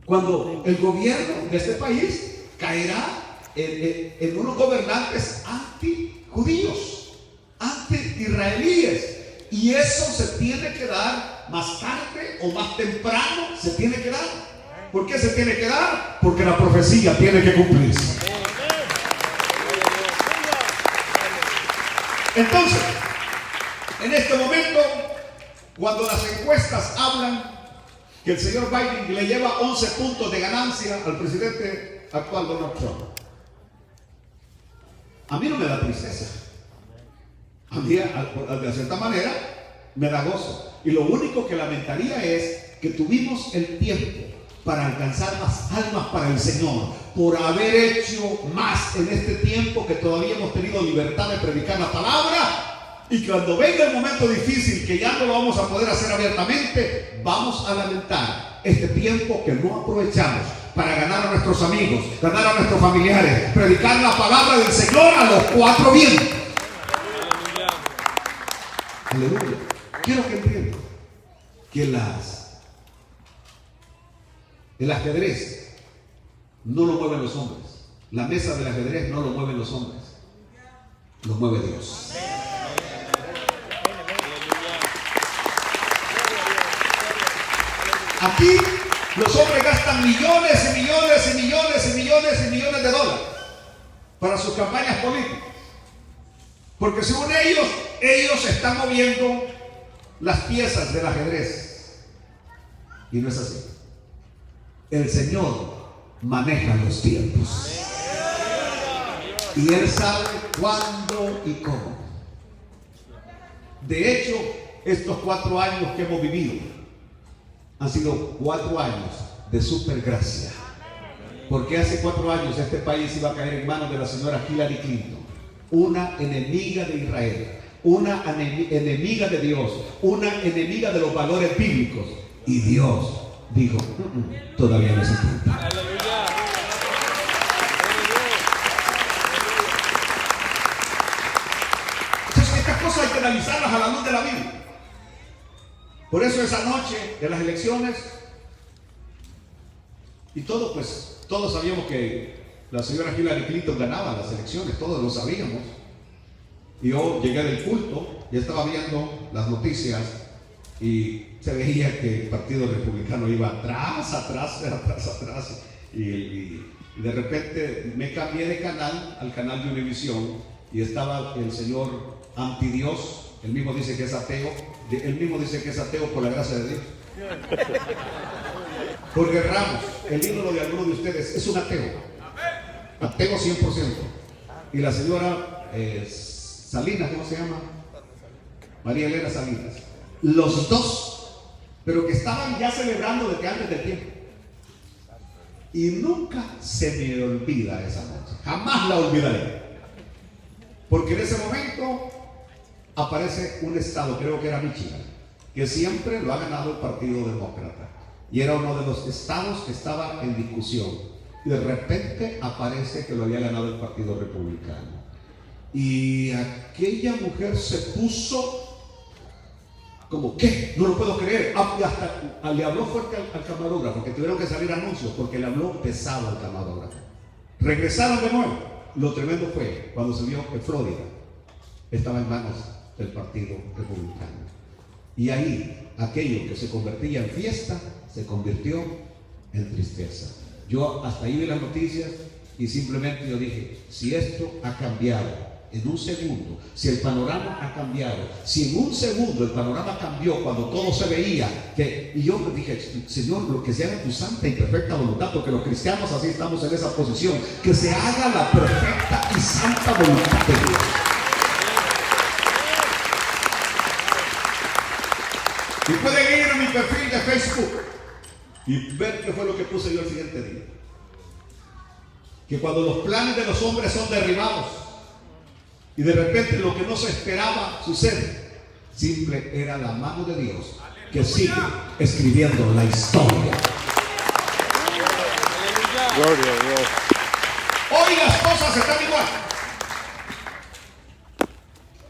cuando el gobierno de este país caerá en unos gobernantes anti-judíos, anti-israelíes, y eso se tiene que dar más tarde o más temprano, se tiene que dar. ¿Por qué se tiene que dar? Porque la profecía tiene que cumplirse. Entonces, en este momento, cuando las encuestas hablan que el señor Biden le lleva 11 puntos de ganancia al presidente actual Donald Trump, a mí no me da tristeza. A mí, de cierta manera, me da gozo. Y lo único que lamentaría es que tuvimos el tiempo para alcanzar más almas para el Señor, por haber hecho más en este tiempo que todavía hemos tenido libertad de predicar la palabra. Y cuando venga el momento difícil, que ya no lo vamos a poder hacer abiertamente, vamos a lamentar este tiempo que no aprovechamos para ganar a nuestros amigos, ganar a nuestros familiares, predicar la palabra del Señor a los cuatro vientos. Aleluya. Quiero que entiendan que el ajedrez no lo mueven los hombres. La mesa del ajedrez no lo mueven los hombres, lo mueve Dios. Aquí los hombres gastan millones y millones y millones y millones y millones de dólares para sus campañas políticas, porque según ellos están moviendo las piezas del ajedrez, y no es así. El Señor maneja los tiempos y Él sabe cuándo y cómo. De hecho, estos 4 años que hemos vivido han sido 4 años de supergracia, porque hace 4 años este país iba a caer en manos de la señora Hillary Clinton, una enemiga de Israel, una enemiga de Dios, una enemiga de los valores bíblicos, y Dios dijo, todavía no se tiempo. Entonces estas cosas hay que analizarlas a la luz de la Biblia. Por eso esa noche de las elecciones y todo, pues Todos sabíamos que la señora Hillary Clinton ganaba las elecciones, todos lo sabíamos. Y yo llegué del culto y estaba viendo las noticias y se veía que el Partido Republicano iba atrás. Y de repente me cambié de canal al canal de Univisión y estaba el señor antidios, él mismo dice que es ateo, por la gracia de Dios. Jorge Ramos, el ídolo de alguno de ustedes, es un ateo 100%. Y la señora Salinas, ¿cómo se llama? María Elena Salinas. Los dos, pero que estaban ya celebrando desde antes del tiempo. Y nunca se me olvida esa noche, jamás la olvidaré. Porque en ese momento aparece un estado, creo que era Michigan, que siempre lo ha ganado el Partido Demócrata. Y era uno de los estados que estaba en discusión. Y de repente aparece que lo había ganado el Partido Republicano. Y aquella mujer se puso como, ¿qué? No lo puedo creer. Y hasta le habló fuerte al camarógrafo, que tuvieron que salir anuncios porque le habló pesado al camarógrafo. Regresaron de nuevo. Lo tremendo fue cuando se vio que Florida estaba en manos del Partido Republicano. Y ahí, aquello que se convertía en fiesta, se convirtió en tristeza. Yo hasta ahí vi las noticias y simplemente yo dije, si esto ha cambiado en un segundo, si el panorama ha cambiado, si en un segundo el panorama cambió cuando todo se veía, y yo me dije, Señor, lo que se haga tu santa y perfecta voluntad, porque los cristianos así estamos en esa posición, que se haga la perfecta y santa voluntad de Dios. Y pueden ir a mi perfil de Facebook y ver qué fue lo que puse yo el siguiente día. Que cuando los planes de los hombres son derribados y de repente lo que no se esperaba sucede, simple era la mano de Dios que sigue escribiendo la historia. Gloria a Dios. Hoy las cosas están igual.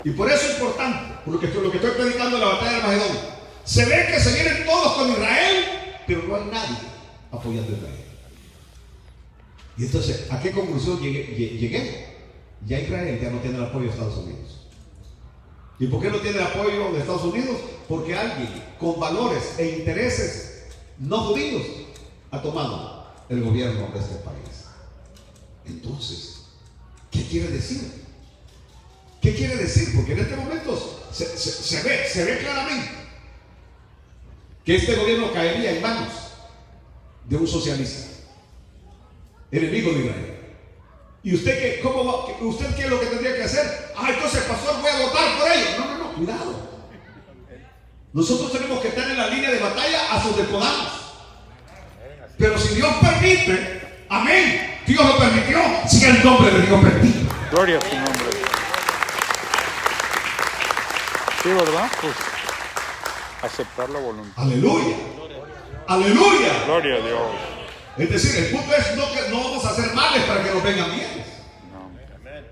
Y por eso es importante, porque lo que estoy predicando en la batalla de Armagedón. Se ve que se vienen todos con Israel, pero no hay nadie apoyando a Israel. Y entonces, ¿a qué conclusión llegué? Ya Israel ya no tiene el apoyo de Estados Unidos. ¿Y por qué no tiene el apoyo de Estados Unidos? Porque alguien con valores e intereses no judíos ha tomado el gobierno de este país. Entonces, ¿qué quiere decir? ¿Qué quiere decir? Porque en este momento se ve claramente que este gobierno caería en manos de un socialista, enemigo de Israel. ¿Y usted qué? ¿Usted qué es lo que tendría que hacer? Entonces, pastor, voy a votar por ellos. No, cuidado. Nosotros tenemos que estar en la línea de batalla a donde podamos. Pero si Dios permite, amén, Dios lo permitió, si el nombre de Dios bendito. Gloria a su nombre. Sí, ¿verdad? Pues aceptar la voluntad. Aleluya. Aleluya. Gloria a Dios. Es decir, el punto es que no vamos a hacer males para que nos vengan bienes. No.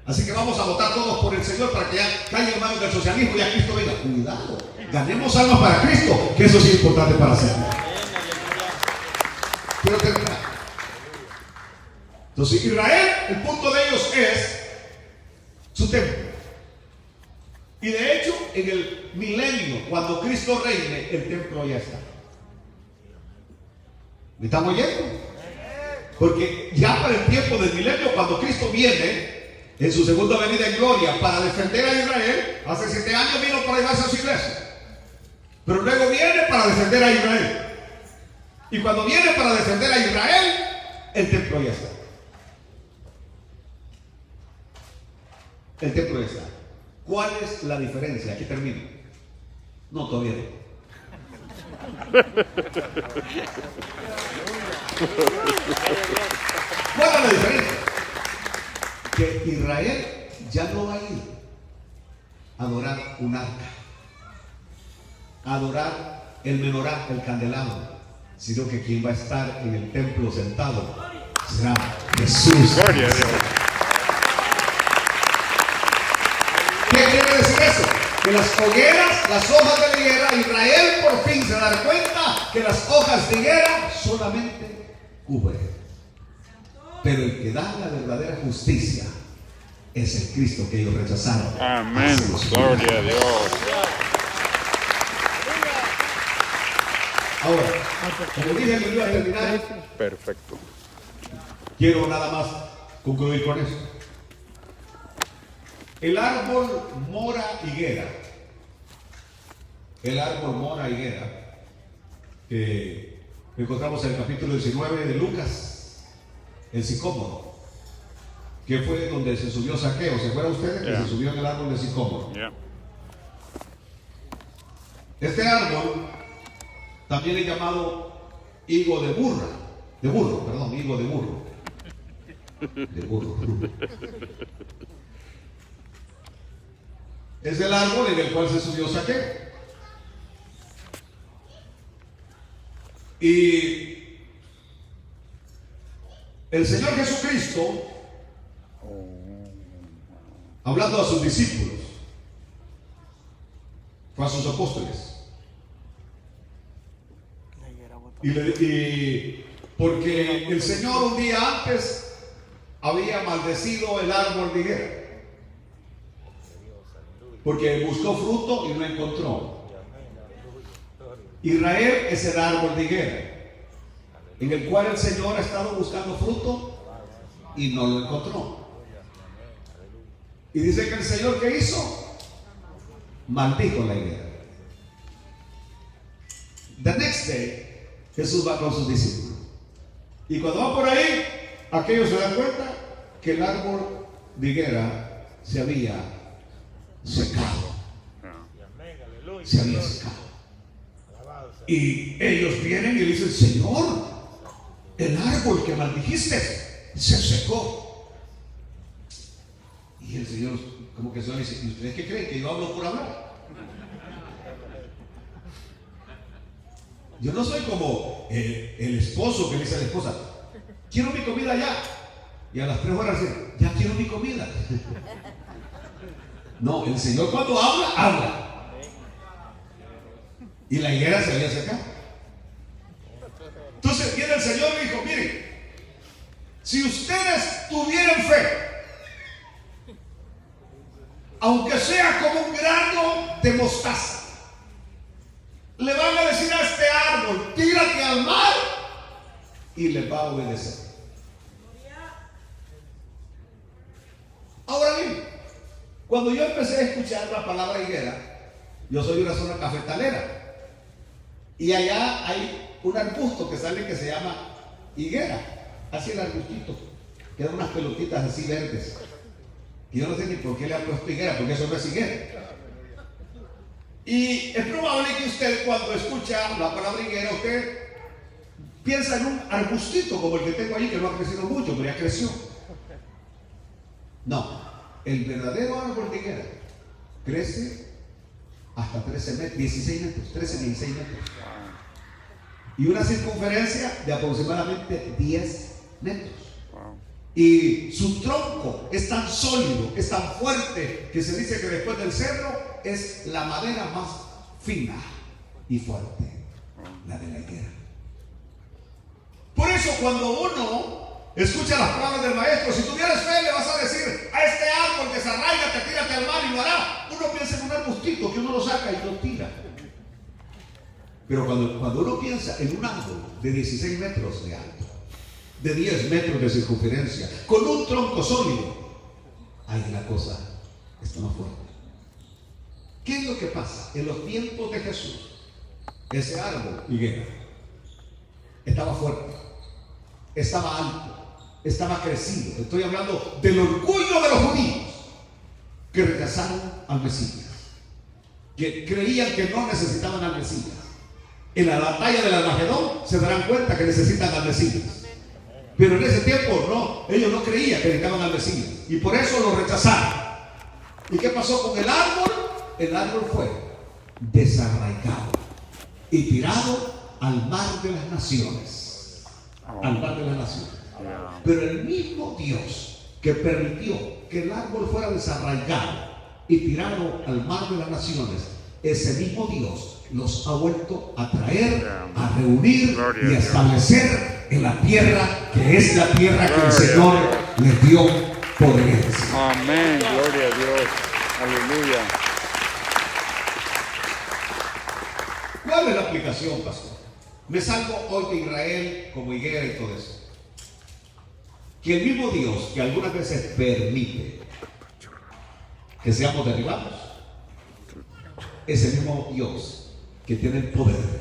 Así que vamos a votar todos por el Señor para que ya caiga en manos del socialismo y ya Cristo venga. Cuidado. Ganemos almas para Cristo, que eso sí es importante para hacerlo. Quiero terminar. Entonces, Israel, el punto de ellos es su templo. Y de hecho, en el milenio, cuando Cristo reine, el templo ya está. ¿Me estamos oyendo? Porque ya para el tiempo del milenio, cuando Cristo viene en su segunda venida en gloria para defender a Israel, hace 7 años vino para llevarse a su iglesia. Pero luego viene para defender a Israel. Y cuando viene para defender a Israel, el templo ya está. El templo ya está. ¿Cuál es la diferencia? Aquí termino. No, todavía no. ¿Cuál es la diferencia? Que Israel ya no va a ir a adorar un arca, a adorar el menorá, el candelabro, sino que quien va a estar en el templo sentado será Jesús. Gloria a Dios. ¿Qué quiere decir eso? Que las hogueras, las hojas de la higuera, Israel por fin se dará cuenta que las hojas de higuera solamente cubren. pero el que da la verdadera justicia es el Cristo que ellos rechazaron. Amén. Gloria a Dios. Ahora, como dije que iba a terminar, Perfecto. quiero nada más concluir con eso. El árbol mora higuera. El árbol mora higuera, que encontramos en el capítulo 19 de Lucas, el sicómoro, que fue donde se subió Zaqueo. ¿Se acuerdan ustedes que se subió en el árbol de sicómoro? Yeah. Este árbol también es llamado higo de burro, higo de burro. De burro. Es el árbol en el cual se subió Zaqueo. Y el Señor Jesucristo, hablando a sus discípulos, fue a sus apóstoles. Y porque el Señor un día antes había maldecido el árbol de higuera, porque buscó fruto y no encontró. Israel es el árbol de higuera en el cual el Señor ha estado buscando fruto y no lo encontró. Y dice que el Señor, ¿qué hizo? Maldijo la higuera. The next day, Jesús va con sus discípulos. Y cuando va por ahí, aquellos se dan cuenta que el árbol de higuera se había secado. Se había secado. Y ellos vienen y dicen: Señor, el árbol que maldijiste se secó. Y el Señor como que se dice: ¿y ustedes qué creen? ¿Que yo hablo por hablar? Yo no soy como el esposo que le dice a la esposa: quiero mi comida ya. Y a las 3 horas dice: ya quiero mi comida. No, el Señor cuando habla, habla. Y la higuera se había secado. Entonces viene el Señor y dijo: miren, si ustedes tuvieran fe, aunque sea como un grano de mostaza, le van a decir a este árbol: tírate al mar, y le va a obedecer. Ahora bien, cuando yo empecé a escuchar la palabra higuera, yo soy de una zona cafetalera, y allá hay un arbusto que sale que se llama higuera, así el arbustito, que da unas pelotitas así verdes. Y yo no sé ni por qué le han puesto higuera, porque eso no es higuera. Y es probable que usted, cuando escucha la palabra higuera, usted piensa en un arbustito como el que tengo ahí, que no ha crecido mucho, pero ya creció. No, el verdadero árbol de higuera crece hasta 16 metros, 16 metros. Y una circunferencia de aproximadamente 10 metros. Y su tronco es tan sólido, es tan fuerte, que se dice que después del cerro es la madera más fina y fuerte, la de la higuera. Por eso cuando uno escucha las palabras del maestro: si tuvieras fe le vas a decir a este árbol que se arraiga, te tírate al mar, y lo hará. Uno piensa en un arbustito que uno lo saca y lo tira. Pero cuando uno piensa en un árbol de 16 metros de alto, de 10 metros de circunferencia, con un tronco sólido, ahí la cosa está más fuerte. ¿Qué es lo que pasa? En los tiempos de Jesús, ese árbol higuera estaba fuerte, estaba alto, estaba crecido. Estoy hablando del orgullo de los judíos que rechazaron al Mesías, que creían que no necesitaban al Mesías. En la batalla del Armagedón se darán cuenta que necesitan al Mesías, pero en ese tiempo no, ellos no creían que necesitaban al Mesías, y por eso lo rechazaron. ¿Y qué pasó con el árbol? El árbol fue desarraigado y tirado al mar de las naciones. Al mar de las naciones. Pero el mismo Dios que permitió que el árbol fuera desarraigado y tirado al mar de las naciones, ese mismo Dios los ha vuelto a traer a reunir Gloria y a a Dios. establecer en la tierra que es la tierra que el Gloria a Señor Dios. les dio por herencia. Amén. Gloria a Dios. Aleluya. ¿Cuál es la aplicación, pastor? Me salgo hoy de Israel como higuera y todo eso. Que el mismo Dios que algunas veces permite que seamos derribados, es el mismo Dios que tiene el poder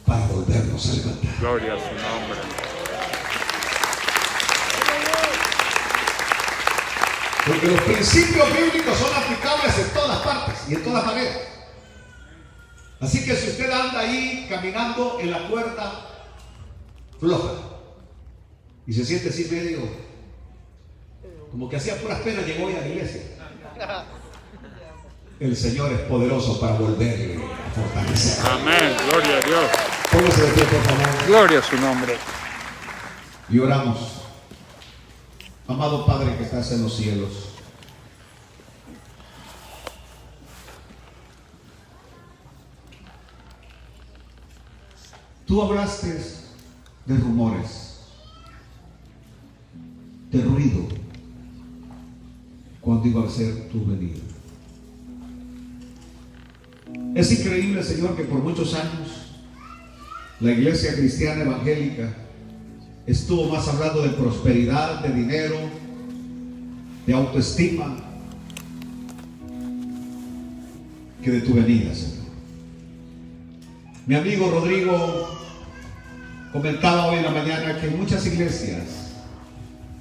para volvernos a levantar. Gloria a su nombre. Porque los principios bíblicos son aplicables en todas partes y en todas maneras. Así que si usted anda ahí caminando en la cuerda floja y se siente así medio como que hacía puras penas, llegó hoy a la iglesia, el Señor es poderoso para volverle a fortalecer. Amén. Gloria a Dios. Póngase de pie, por favor, Gloria a su nombre. y oramos. Amado Padre que estás en los cielos, tú hablaste de rumores, de ruido, cuando iba a ser tu venida. Es increíble, Señor, que por muchos años la iglesia cristiana evangélica estuvo más hablando de prosperidad, de dinero, de autoestima, que de tu venida, Señor. Mi amigo Rodrigo comentaba hoy en la mañana que en muchas iglesias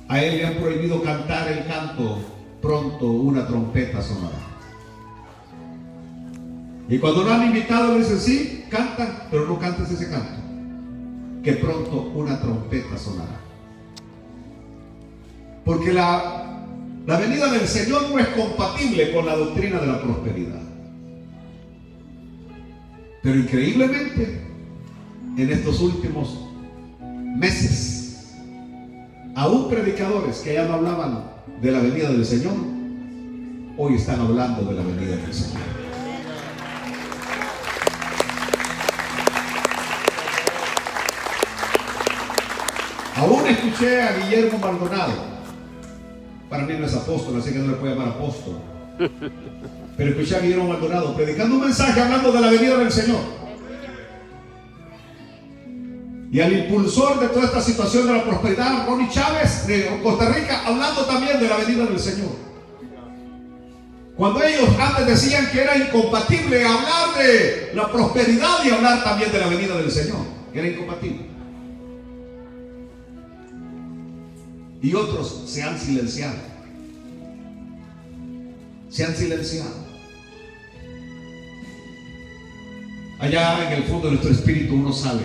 a él le han prohibido cantar el canto "Pronto una trompeta sonará". Y cuando lo han invitado le dicen: sí, canta, pero no cantes ese canto, que pronto una trompeta sonará. Porque la venida del Señor no es compatible con la doctrina de la prosperidad. Pero increíblemente, en estos últimos meses, aún predicadores que ya no hablaban de la venida del Señor, hoy están hablando de la venida del Señor. Aún escuché a Guillermo Maldonado. Para mí no es apóstol, así que no le puedo llamar apóstol. Pero escuché a Guillermo Maldonado predicando un mensaje hablando de la venida del Señor. Y al impulsor de toda esta situación de la prosperidad, Ronnie Chávez de Costa Rica, hablando también de la venida del Señor. Cuando ellos antes decían que era incompatible hablar de la prosperidad y hablar también de la venida del Señor, era incompatible. Y otros se han silenciado. Se han silenciado. Allá en el fondo de nuestro espíritu uno sabe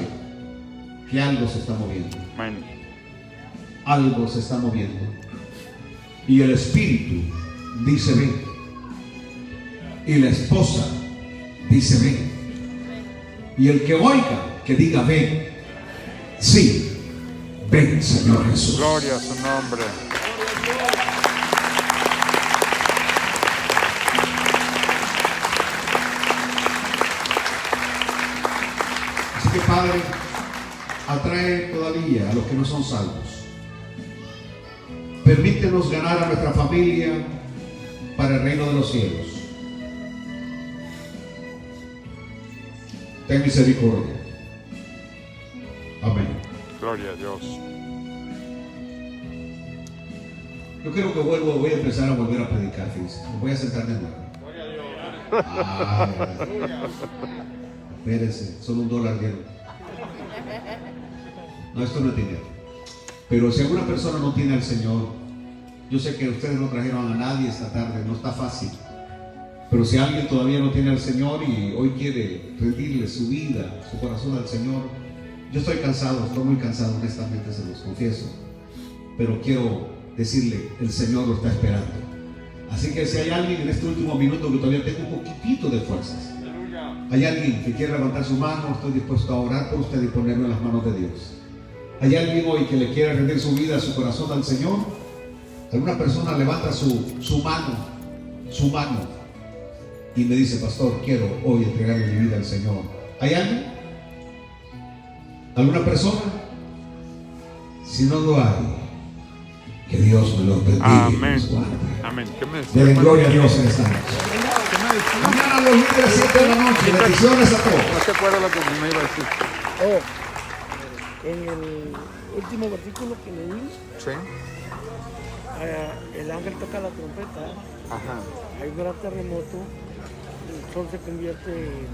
que algo se está moviendo. Amén. Algo se está moviendo. Y el espíritu dice: ven. Y la esposa dice: ven. Y el que oiga, que diga: ven. Sí. Ven, Señor Jesús. Gloria a su nombre. Así que, Padre, atrae todavía a los que no son salvos. Permítenos ganar a nuestra familia para el reino de los cielos. Ten misericordia. Amén. Gloria a Dios. Yo creo que voy a empezar a volver a predicar, fíjense. Me voy a sentar de nuevo. Espérense, solo $1 dieron. No, esto no es dinero. Pero si alguna persona no tiene al Señor, yo sé que ustedes no trajeron a nadie esta tarde, no está fácil. Pero si alguien todavía no tiene al Señor y hoy quiere rendirle su vida, su corazón al Señor, yo estoy cansado, estoy muy cansado, honestamente se los confieso. Pero quiero decirle, el Señor lo está esperando. Así que si hay alguien en este último minuto que todavía tenga un poquitito de fuerzas, hay alguien que quiere levantar su mano, estoy dispuesto a orar por usted y ponerlo en las manos de Dios. Hay alguien hoy que le quiere rendir su vida, su corazón al Señor. Alguna persona levanta su mano y me dice: pastor, quiero hoy entregarle mi vida al Señor. ¿Hay alguien? ¿Alguna persona? Si no lo hay, que Dios me los bendiga. y Amén. los guarde. Amén. ¿Qué me decía? Denle gloria a Dios en esta noche. ¿Qué me decía? Mañana los líderes 7 de la noche. Bendiciones a No todos. se acuerda lo que me iba a decir. En el último versículo que leí, Sí. el ángel toca la trompeta, Ajá. hay un gran terremoto, el sol se convierte en